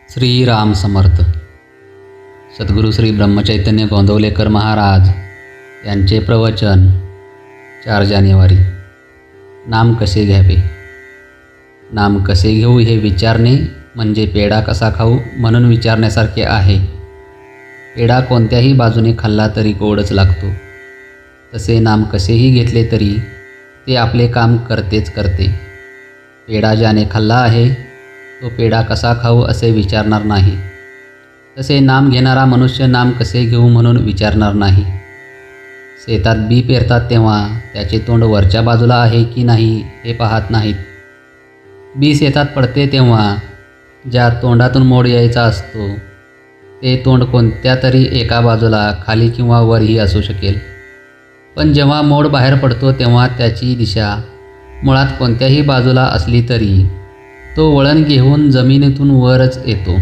श्रीराम समर्थ. सद्गुरू श्री ब्रह्मचैतन्य गोंदवलेकर महाराज यांचे प्रवचन 4 जानेवारी. नाम कसे घ्यावे. नाम कसे घेऊ हे विचारणे म्हणजे पेढा कसा खाऊ म्हणून विचारण्यासारखे आहे. पेढा कोणत्याही बाजूने खाल्ला तरी गोडच लागतो. तसे नाम कसेही घेतले तरी ते आपले काम करतेच करते. पेढा ज्याने खाल्ला आहे तो पेढा कसा खाऊ असे विचारणार नाही. तसे नाम घेणारा मनुष्य नाम कसे घेऊ म्हणून विचारणार नाही. शेतात बी पेरतात तेव्हा त्याचे तोंड वरच्या बाजूला आहे की नाही हे पाहत नाहीत. बी शेतात पडते तेव्हा ज्या तोंडातून मोड यायचा असतो ते तोंड कोणत्या तरी एका बाजूला खाली किंवा वरही असू शकेल. पण जेव्हा मोड बाहेर पडतो तेव्हा त्याची दिशा मुळात कोणत्याही बाजूला असली तरी तो वळण घेऊन जमिनीतून वरच येतो.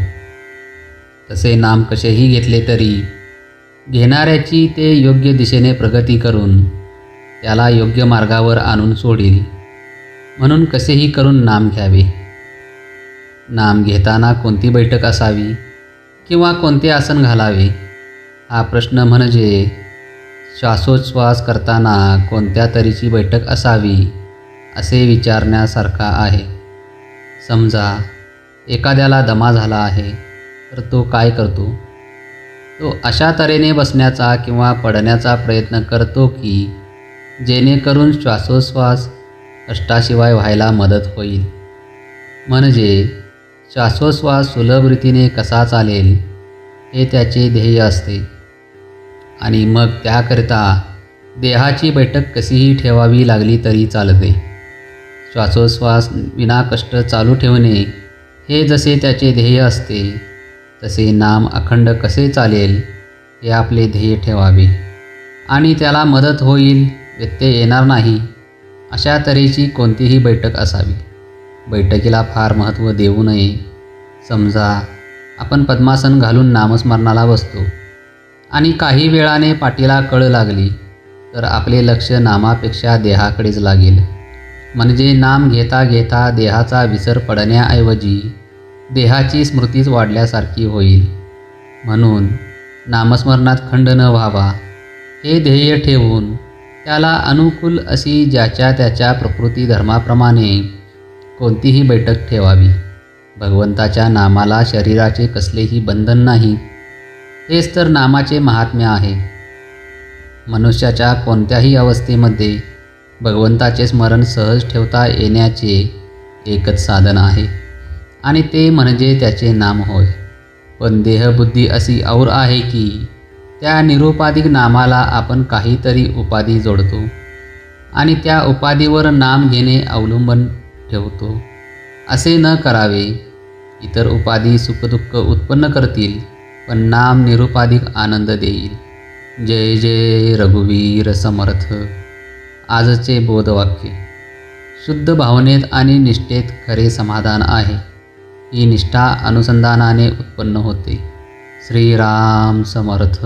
तसे नाम कसेही घेतले तरी घेणाऱ्याची ते योग्य दिशेने प्रगती करून त्याला योग्य मार्गावर आणून सोडील म्हणून कसेही करून नाम घ्यावे. नाम घेताना कोणती बैठक असावी किंवा कोणते आसन घालावे हा प्रश्न म्हणजे श्वासोच्छ्वास करताना कोणत्या तऱ्हेची बैठक असावी असे विचारण्यासारखा आहे. समजा एखाद्याला दमा झाला आहे तर तो काय करतो. तो अशा तऱ्हेने बसण्याचा किंवा पडण्याचा प्रयत्न करतो की जेणेकरून श्वासोच्छ्वास कष्टाशिवाय व्हायला मदत होईल. म्हणजे श्वासोच्छ्वास सुलभ रीतीने कसा चालेल हे त्याचे ध्येय असते. आणि मग त्याकरिता देहाची बैठक कशीही ठेवावी लागली तरी चालते. श्वासोच्छ्वास विना कष्ट चालू ठेवणे हे जसे त्याचे ध्येय असते तसे नाम अखंड कसे चालेल हे आपले ध्येय ठेवावे आणि त्याला मदत होईल, व्यत्यय येणार नाही अशा तऱ्हेची कोणतीही बैठक असावी. बैठकीला फार महत्त्व देऊ नये. समजा आपण पद्मासन घालून नामस्मरणाला बसतो आणि काही वेळाने पाठीला कळ लागली तर आपले लक्ष नामापेक्षा देहाकडेच लागेल. म्हणजे नाम घेता घेता देहाचा विसर पडण्याऐवजी देहाची स्मृतीच वाढल्यासारखी होईल. म्हणून नामस्मरणात खंड न व्हावा हे ध्येय ठेवून त्याला अनुकूल अशी ज्याच्या त्याच्या प्रकृती धर्माप्रमाणे कोणतीही बैठक ठेवावी. भगवंताच्या नामाला शरीराचे कसलेही बंधन नाही. हेच तर नामाचे महात्म्य आहे. मनुष्याच्या कोणत्याही अवस्थेमध्ये भगवंताचे स्मरण सहज ठेवता येण्याचे एकच साधन आहे आणि ते म्हणजे त्याचे नाम होय. पण देहबुद्धी अशी और आहे की त्या निरुपाधिक नामाला आपण काहीतरी उपाधी जोडतो आणि त्या उपाधीवर नाम घेणे अवलंबन ठेवतो. असे न करावे. इतर उपाधी सुखदुःख उत्पन्न करतील पण नाम निरुपाधिक आनंद देईल. जय जय रघुवीर समर्थ. आजचे बोधवाक्य. शुद्ध भावनेत आणि निष्ठेत खरे समाधान आहे. ही निष्ठा अनुसंधानाने उत्पन्न होते. श्रीराम समर्थ.